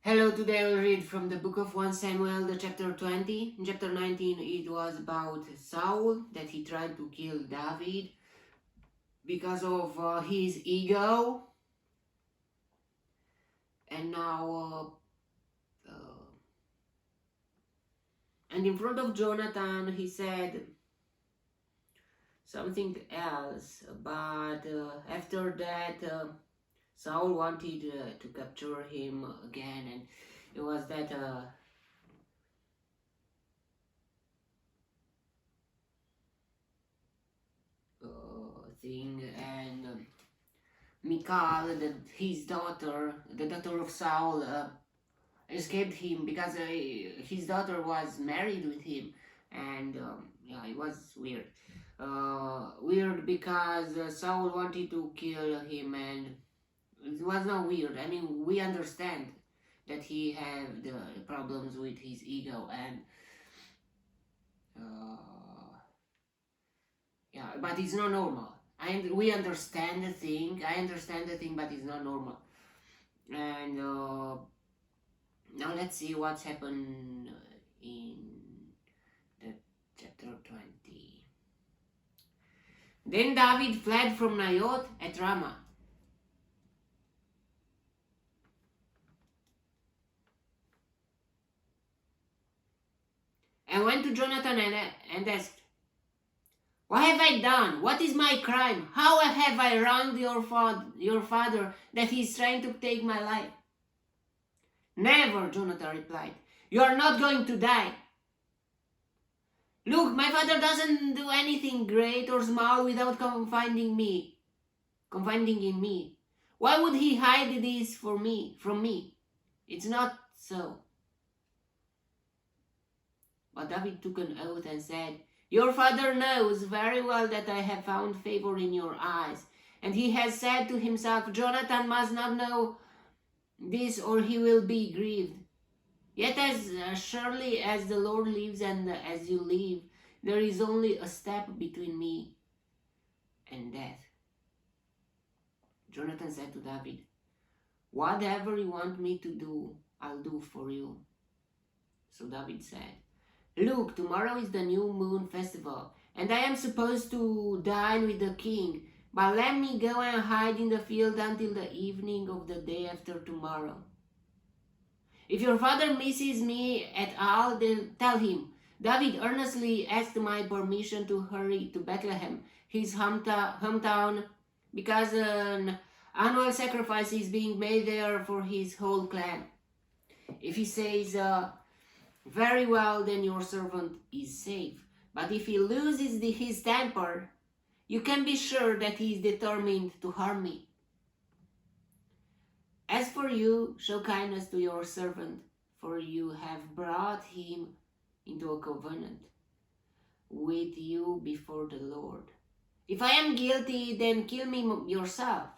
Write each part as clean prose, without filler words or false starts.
Hello, today I'll read from the book of 1 Samuel, the chapter 20. In chapter 19, it was about Saul, that he tried to kill David because of his ego. And now, and in front of Jonathan, he said something else, but after that, Saul wanted to capture him again, and it was that thing, and Michal, his daughter, the daughter of Saul, escaped him because his daughter was married with him, and yeah, it was weird. Weird because Saul wanted to kill him, and it was not weird. I mean, we understand that he had the problems with his ego, and yeah, but it's not normal. We understand the thing. I understand the thing, but it's not normal. And now let's see what's happened in the chapter 20. Then David fled from Naioth at Ramah. And went to Jonathan and asked, "What have I done? What is my crime? How have I wronged your father that he is trying to take my life?" "Never," Jonathan replied. "You are not going to die. Look, my father doesn't do anything great or small without confiding in me. Why would he hide this from me? It's not so." But David took an oath and said, "Your father knows very well that I have found favor in your eyes, and he has said to himself, 'Jonathan must not know this or he will be grieved.' Yet as surely as the Lord lives and as you live, there is only a step between me and death." Jonathan said to David, "Whatever you want me to do, I'll do for you." So David said, "Look, tomorrow is the new moon festival, and I am supposed to dine with the king, but let me go and hide in the field until the evening of the day after tomorrow. If your father misses me at all, then tell him, 'David earnestly asked my permission to hurry to Bethlehem, his hometown, because an annual sacrifice is being made there for his whole clan.' If he says, 'Very well, then your servant is safe. But if he loses his temper, you can be sure that he is determined to harm me. As for you, show kindness to your servant, for you have brought him into a covenant with you before the Lord. If I am guilty, then kill me yourself,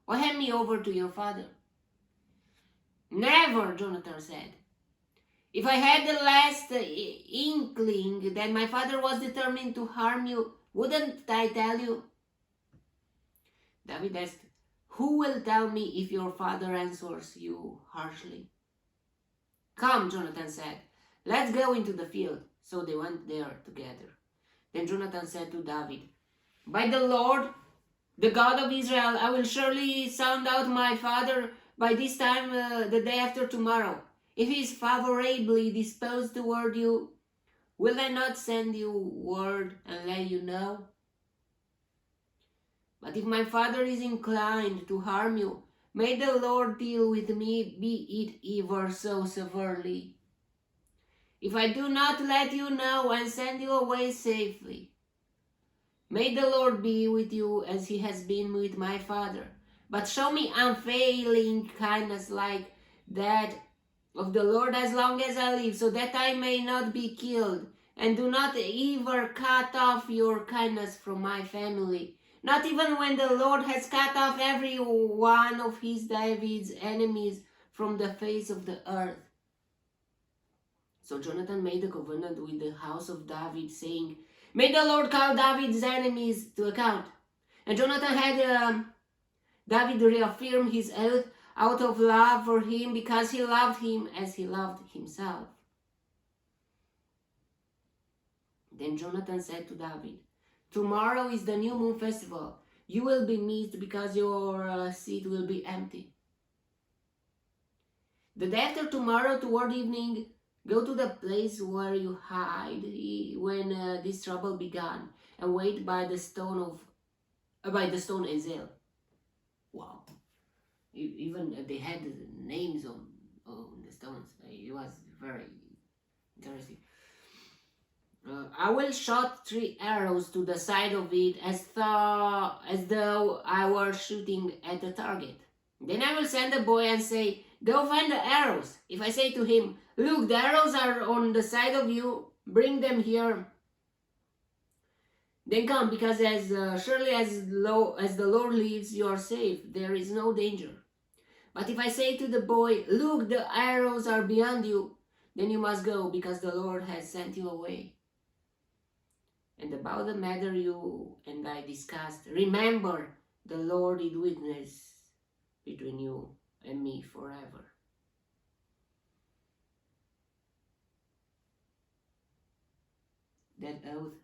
or hand me over to your father.'" "Never," Jonathan said. "If I had the last inkling that my father was determined to harm you, wouldn't I tell you?" David asked, "Who will tell me if your father answers you harshly?" "Come," Jonathan said, "let's go into the field." So they went there together. Then Jonathan said to David, "By the Lord, the God of Israel, I will surely sound out my father by this time the day after tomorrow. If he is favorably disposed toward you, will I not send you word and let you know? But if my father is inclined to harm you, may the Lord deal with me, be it ever so severely. If I do not let you know and send you away safely, may the Lord be with you as he has been with my father. But show me unfailing kindness like that of the Lord as long as I live, so that I may not be killed. And do not ever cut off your kindness from my family, not even when the Lord has cut off every one of his David's enemies from the face of the earth." So Jonathan made a covenant with the house of David, saying, "May the Lord call David's enemies to account." And Jonathan had David reaffirm his oath out of love for him, because he loved him as he loved himself. Then Jonathan said to David, tomorrow is the new moon festival. You will be missed because your seat will be empty. The day after tomorrow, toward evening, go to the place where you hide when this trouble began, and wait by the stone Ezel. Wow! Even they had names on the stones. It was very interesting. I will shoot 3 arrows to the side of it as though I were shooting at the target. Then I will send the boy and say, go find the arrows. If I say to him, look, the arrows are on the side of you, bring them here. Then come, because as surely as the Lord lives, you are safe. There is no danger. But if I say to the boy, look, the arrows are beyond you, then you must go, because the Lord has sent you away. And about the matter you and I discussed, remember, the Lord is witness between you and me forever. That oath,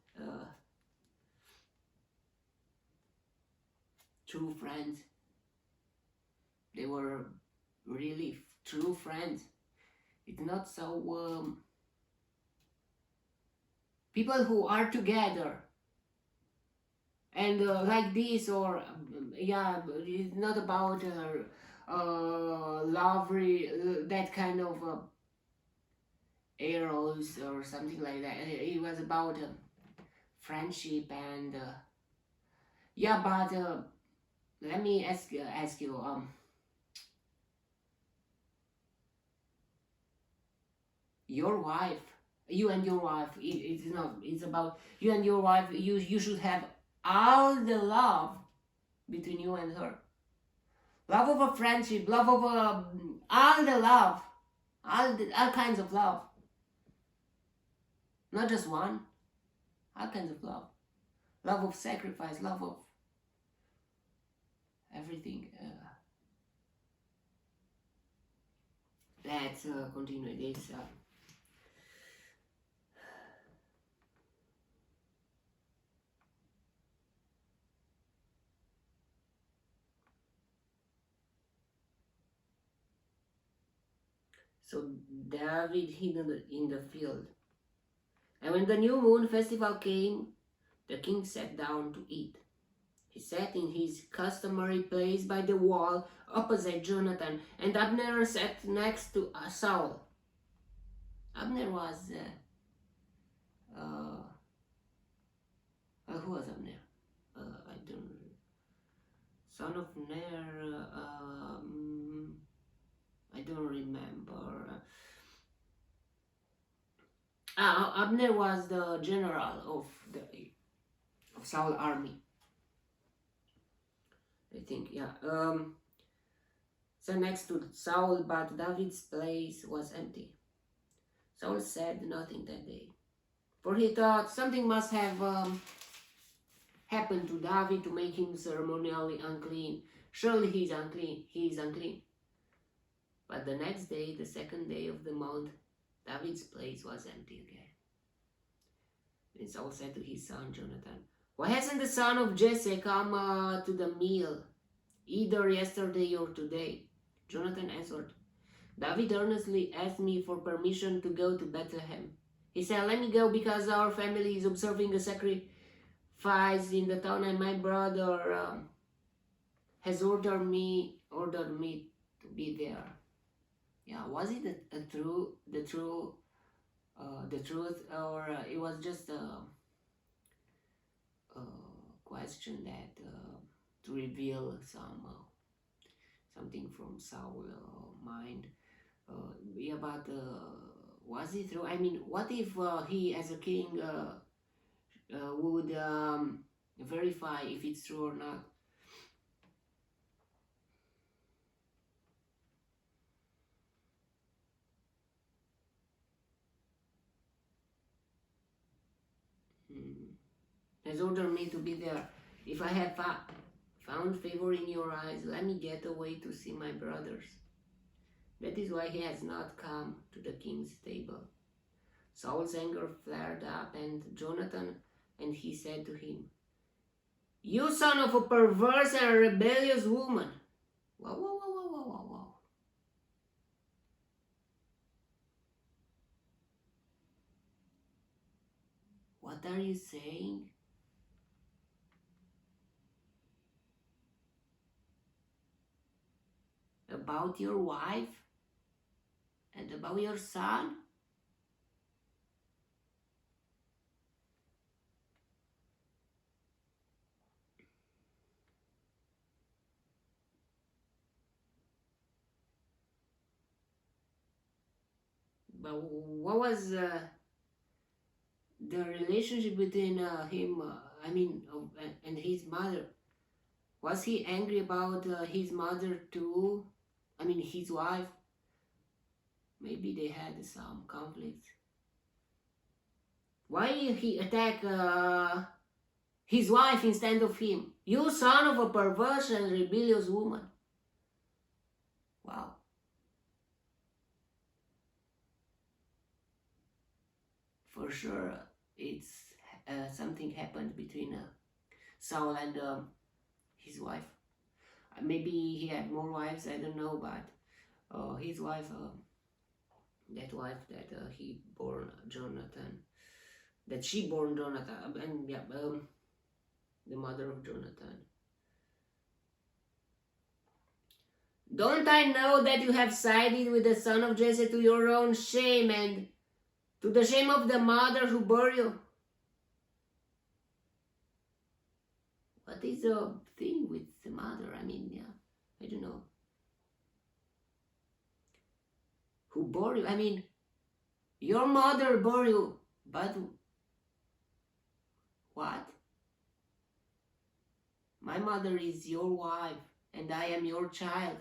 true friends. They were really true friends. It's not so people who are together and like this, or yeah, it's not about love, that kind of arrows or something like that. It was about friendship and yeah, but let me ask you your wife, you and your wife, it's not, it's about you and your wife. You should have all the love between you and her, love of a friendship, love of all the love, all kinds of love, not just one, all kinds of love of sacrifice, love of everything. Let's continue this. So David hid in the field. And when the new moon festival came, the king sat down to eat. He sat in his customary place by the wall opposite Jonathan, and Abner sat next to Saul. Abner was... who was Abner? I don't... Son of Ner... I don't remember. Abner was the general of Saul army, I think. Yeah. So next to Saul, but David's place was empty. Saul said nothing that day, for he thought something must have happened to David to make him ceremonially unclean. Surely he is unclean. He is unclean. But the next day, the second day of the month, David's place was empty again. Then Saul said to his son Jonathan, why hasn't the son of Jesse come to the meal, either yesterday or today? Jonathan answered, David earnestly asked me for permission to go to Bethlehem. He said, let me go because our family is observing a sacrifice in the town, and my brother has ordered me to be there. Yeah, was it the truth, or it was just a question that to reveal something from Saul's mind? Yeah, but was it true? I mean, what if he, as a king, would verify if it's true or not? Has ordered me to be there. If I have found favor in your eyes. Let me get away to see my brothers. That is why he has not come to the king's table. Saul's anger flared up, and Jonathan, and he said to him, "You son of a perverse and rebellious woman." Whoa, whoa, whoa, whoa, whoa, whoa, whoa. What are you saying? About your wife? And about your son? But what was the relationship between him, and his mother? Was he angry about his mother too? I mean, his wife? Maybe they had some conflict. Why he attack his wife instead of him? You son of a perverse and rebellious woman. Wow. For sure, it's something happened between Saul and his wife. Maybe he had more wives, I don't know, but his wife, that wife that he born Jonathan, that she born Jonathan, and yeah, the mother of Jonathan. Don't I know that you have sided with the son of Jesse to your own shame and to the shame of the mother who bore you? What is the thing with the mother? I mean, yeah, I don't know. Who bore you? I mean, your mother bore you, but what? My mother is your wife, and I am your child.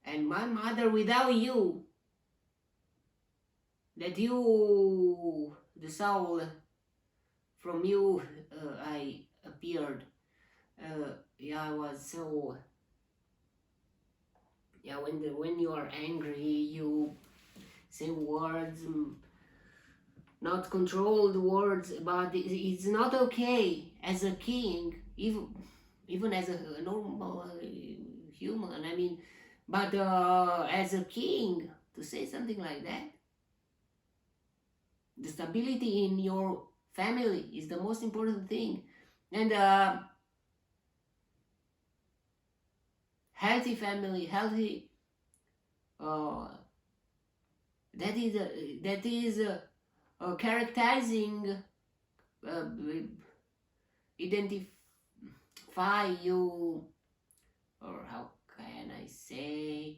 And my mother without you, that you, the soul, from you I appeared. I was so... Yeah, when you are angry, you say words, not controlled words, but it's not okay as a king, even as a normal human. I mean, but as a king, to say something like that. The stability in your family is the most important thing, and healthy family, healthy. That is characterizing, identify you, or how can I say,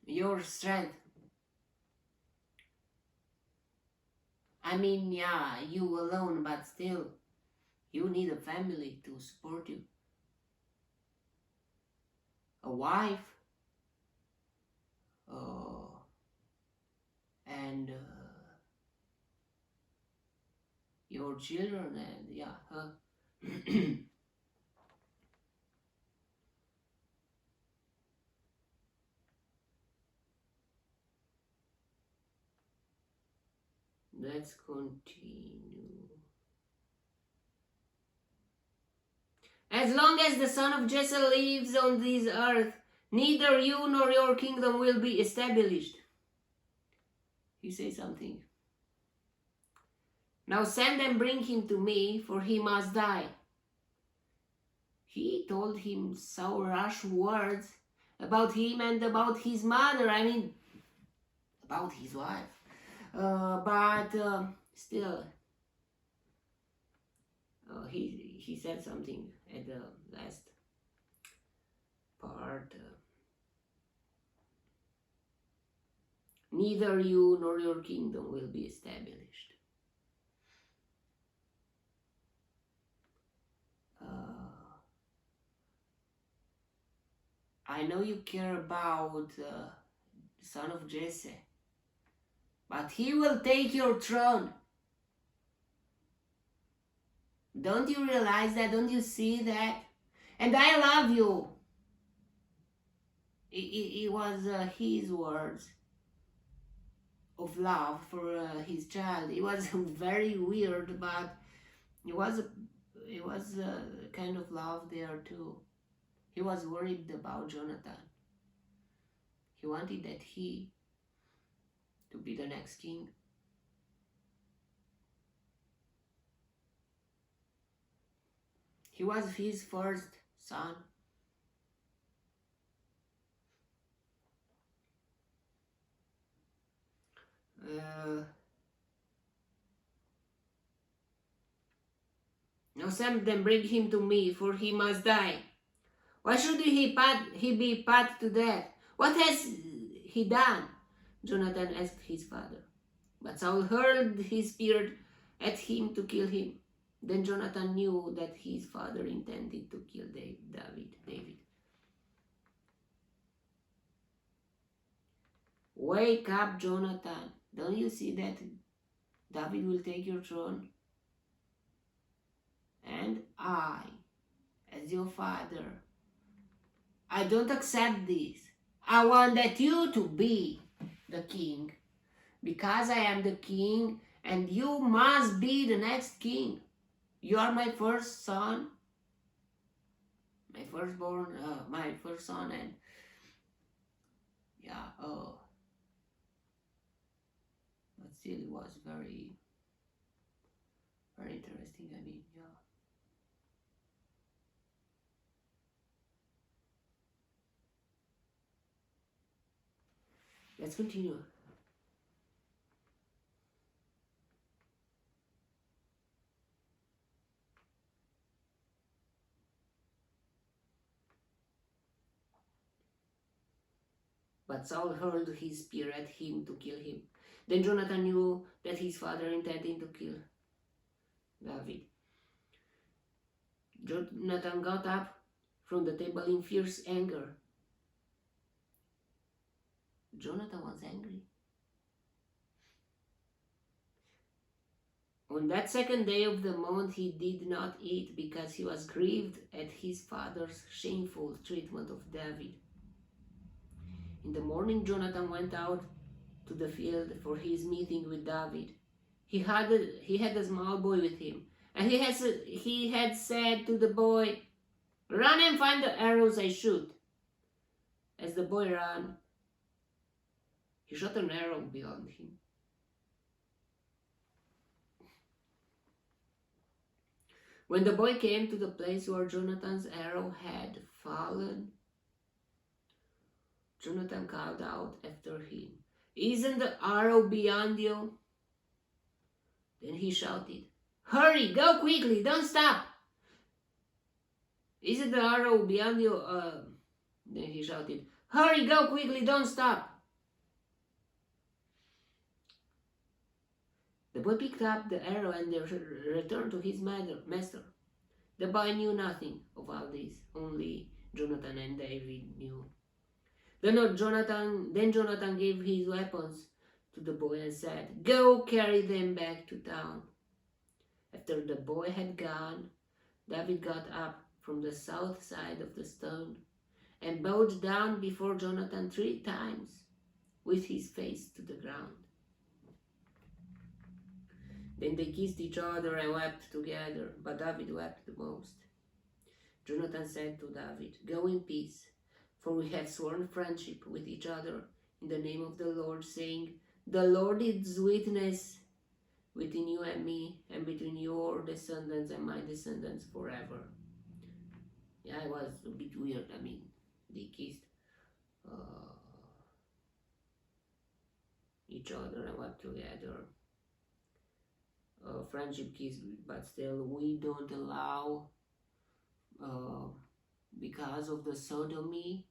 your strength. I mean, yeah, you alone, but still, you need a family to support you. A wife, and your children, and yeah. Let's continue. As long as the son of Jesse lives on this earth, neither you nor your kingdom will be established. He says something. Now send and bring him to me, for he must die. He told him so rash words about him and about his mother, I mean, about his wife. But still, he said something at the last part. Neither you nor your kingdom will be established. I know you care about the son of Jesse, but he will take your throne. Don't you realize that? Don't you see that? And I love you. It was his words of love for his child. It was very weird, but it was a kind of love there too. He was worried about Jonathan. He wanted that he to be the next king. He was his first son. Now Sam, then bring him to me, for he must die. Why should he be put to death? What has he done? Jonathan asked his father. But Saul hurled his spear at him to kill him. Then Jonathan knew that his father intended to kill David. Wake up, Jonathan. Don't you see that David will take your throne? And I, as your father, I don't accept this. I want that you to be the king. Because I am the king, and you must be the next king. You are my first son, my firstborn, my first son, and yeah, but still it was very, very interesting. I mean, yeah. Let's continue. But Saul hurled his spear at him to kill him. Then Jonathan knew that his father intended to kill David. Jonathan got up from the table in fierce anger. Jonathan was angry. On that second day of the month he did not eat because he was grieved at his father's shameful treatment of David. In the morning Jonathan went out to the field for his meeting with David. He had a small boy with him, and he had said to the boy, "Run and find the arrows I shoot." As the boy ran, he shot an arrow beyond him. When the boy came to the place where Jonathan's arrow had fallen, Jonathan called out after him, "Isn't the arrow beyond you?" Then he shouted, "Hurry, go quickly, don't stop!" "Isn't the arrow beyond you?" Then he shouted, "Hurry, go quickly, don't stop!" The boy picked up the arrow and returned to his master. The boy knew nothing of all this, only Jonathan and David knew. Then Jonathan gave his weapons to the boy and said, "Go carry them back to town." After the boy had gone, David got up from the south side of the stone and bowed down before Jonathan 3 times with his face to the ground. Then they kissed each other and wept together, but David wept the most. Jonathan said to David, "Go in peace, for we have sworn friendship with each other in the name of the Lord, saying, 'The Lord is witness between you and me, and between your descendants and my descendants forever.'" Yeah, it was a bit weird. I mean, they kissed each other and wept together. Friendship kiss, but still we don't allow because of the sodomy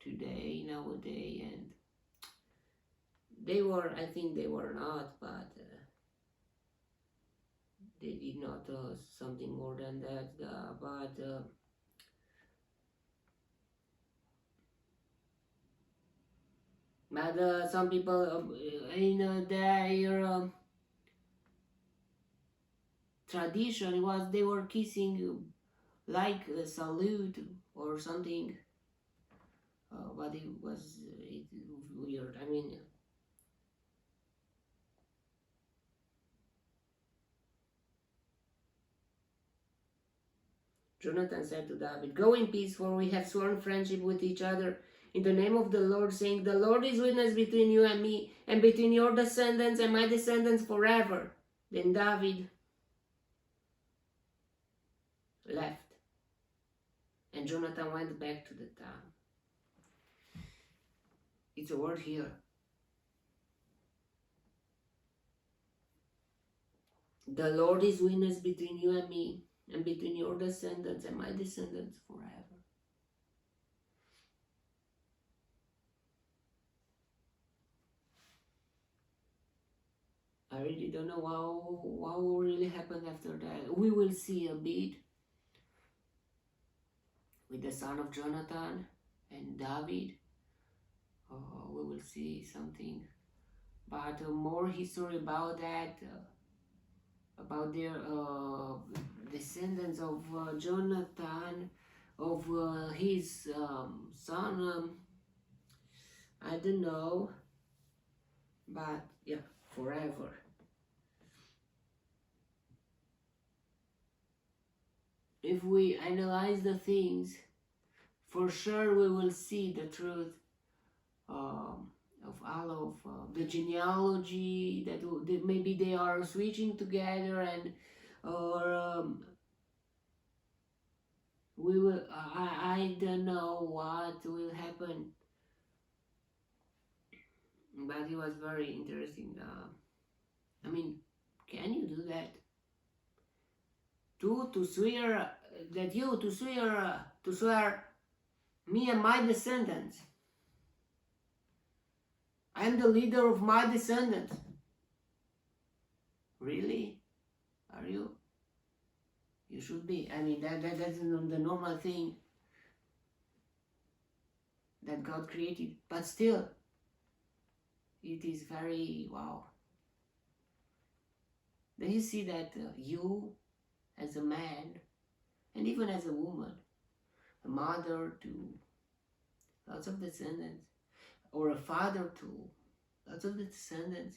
nowadays, and I think they were not, but they did not something more than that, but some people their tradition. It was they were kissing like a salute or something, but it was weird. I mean, Jonathan said to David, "Go in peace, for we have sworn friendship with each other in the name of the Lord, saying, the Lord is witness between you and me, and between your descendants and my descendants forever." Then David left, and Jonathan went back to the town. It's a word here. The Lord is witness between you and me, and between your descendants and my descendants forever. I really don't know what will really happen after that. We will see a bit with the son of Jonathan and David. We will see something, but more history about that, about their descendants of Jonathan, of his son. I don't know, but yeah, forever. If we analyze the things, for sure we will see the truth of all of the genealogy, that maybe they are switching together, and or we will. I don't know what will happen, but it was very interesting. I mean, can you do that? To swear that you to swear me and my descendants. I am the leader of my descendants. Really? Are you? You should be. I mean, that's the normal thing that God created. But still, it is very wow. Then you see that you, as a man, and even as a woman, a mother to lots of descendants, or a father to lots of descendants,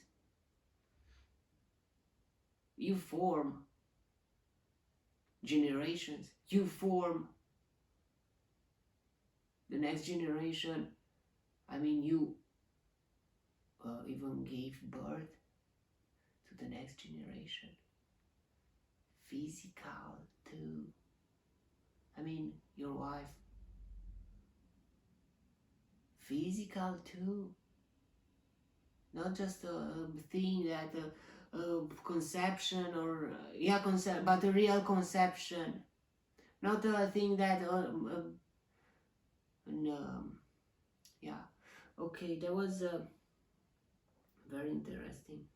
you form generations. You form the next generation. I mean, you even gave birth to the next generation. Physical too. I mean, your wife. Physical too. Not just a thing that conception or but a real conception. Not a thing that yeah. Okay, that was very interesting.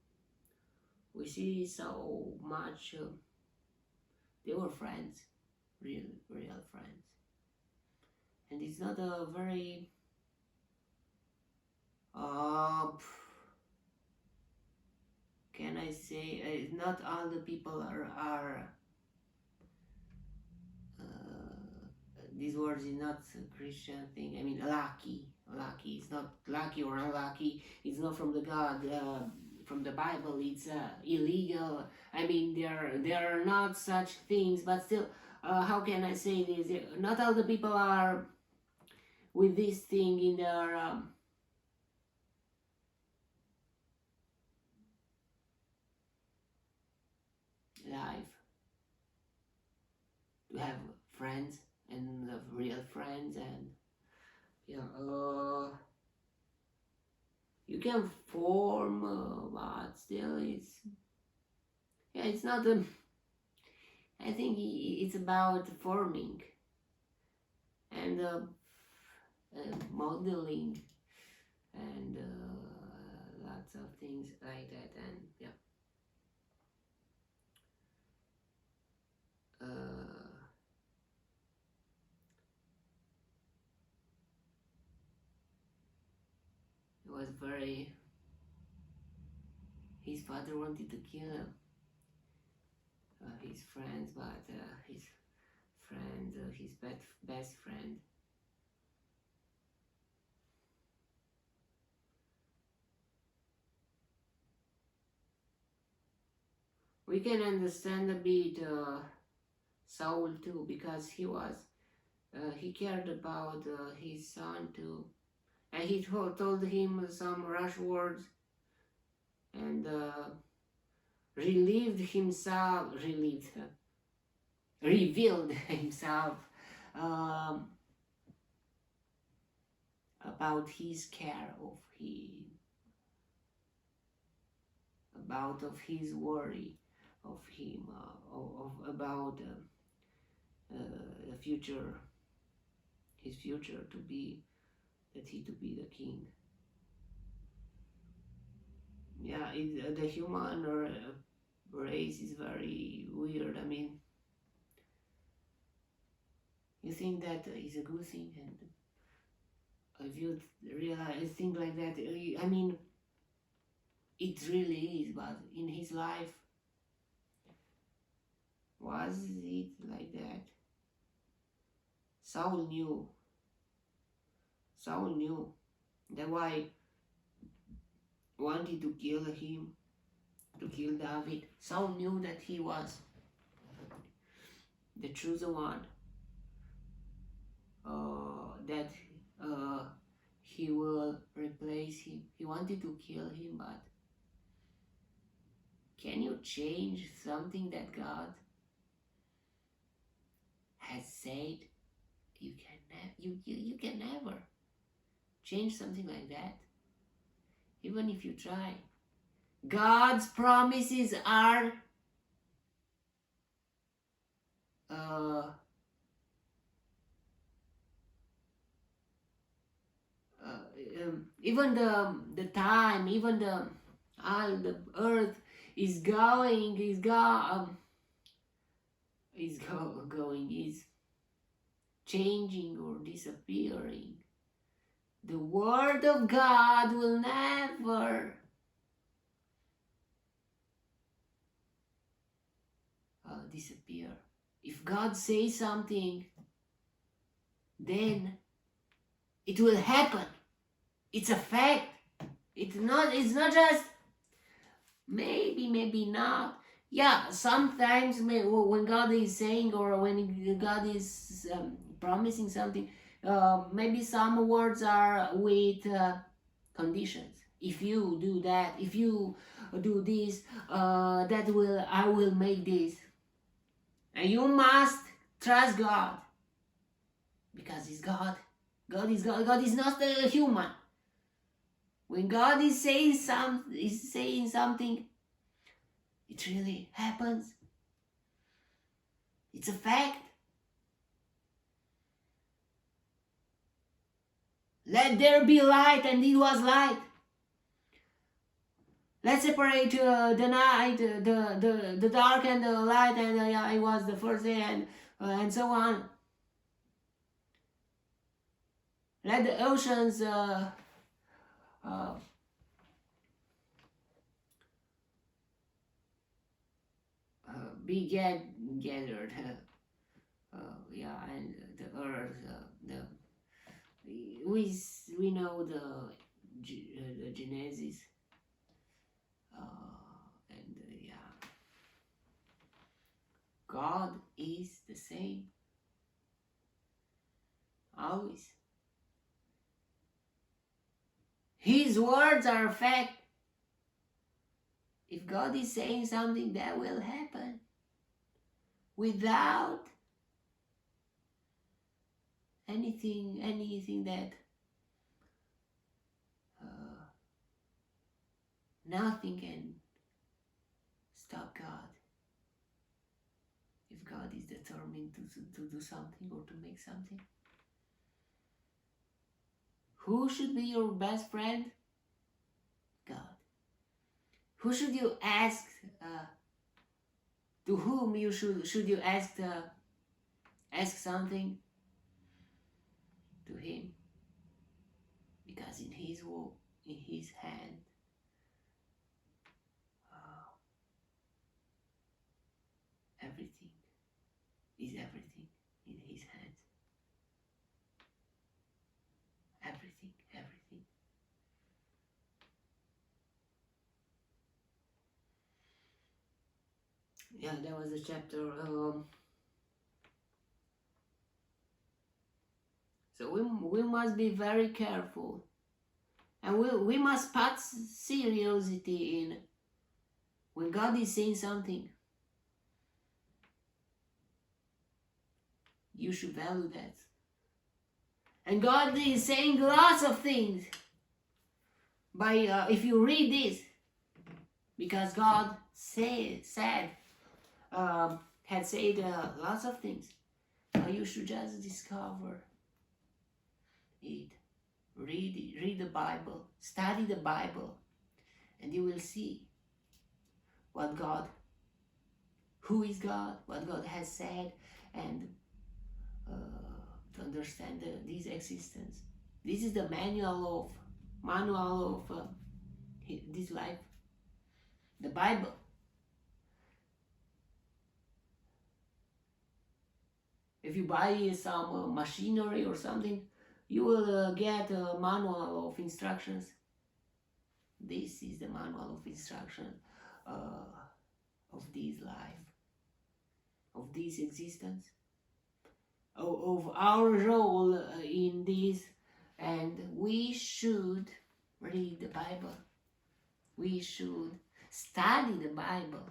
We see so much. They were friends, real friends, and it's not a very can I say, not all the people are this word is not a Christian thing. I mean, lucky. It's not lucky or unlucky. It's not from the God, from the Bible. It's illegal. I mean, there are not such things. But still, how can I say this? Not all the people are with this thing in their life. To have friends and real friends, and you can form, but still it's not I think it's about forming and modeling and lots of things like that, and it was very. His father wanted to kill him. his friends, but his friend, his best friend. We can understand a bit Saul too, because he cared about his son too, and he told him some rash words, and revealed himself um, about his care of him, of his worry of him, about the future, his future to be the king. Yeah, the human race is very weird. I mean, you think that is a good thing, and if you realize things like that, I mean, it really is. But in his life, was it like that? Saul knew. Saul knew that why wanted to kill him, to kill David. Saul knew that he was the chosen one. That he will replace him. He wanted to kill him, but can you change something that God has said? You can never change something like that, even if you try. God's promises are even the time, even the all the earth is going, is changing or disappearing. The word of God will never disappear. If God says something, then it will happen. It's a fact. It's not just maybe not. Yeah, sometimes when God is saying, or when God is promising something, maybe some words are with conditions. If you do that, if you do this, I will make this. And you must trust God, because He's God. God is God. God is not a human. When God is saying something, it really happens. It's a fact. Let there be light, and it was light. Let's separate the night, the dark and the light, and it was the first day, and so on. Let the oceans be gathered. And the earth, we know the Genesis, and God is the same always. His words are fact. If God is saying something, that will happen without anything that nothing can stop God. If God is determined to do something or to make something. Who should be your best friend? God. Who should you ask? To whom should you ask something? To Him, because in His hand, yeah, that was the chapter. So we must be very careful, and we must put seriously in when God is saying something. You should value that. And God is saying lots of things. By if you read this, because God had said lots of things, you should just discover it. Read the Bible, study the Bible, and you will see what God, who is God, what God has said, and to understand this existence. This is the manual of this life, the Bible. If you buy some machinery or something, you will get a manual of instructions. This is the manual of instruction of this life, of this existence, of our role in this. And we should read the Bible. We should study the Bible.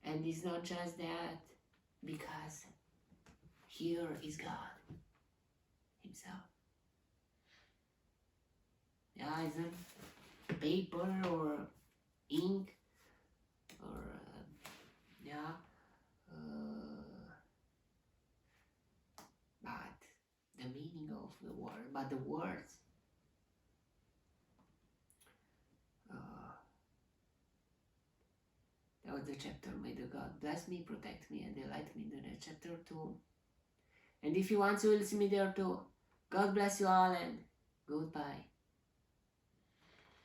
And it's not just that, because here is God Himself. Yeah, either paper or ink or but the meaning of the word, but the words. That was the chapter. May the God bless me, protect me, and delight me in the chapter 2. And if you want to, will see me there too. God bless you all, and goodbye.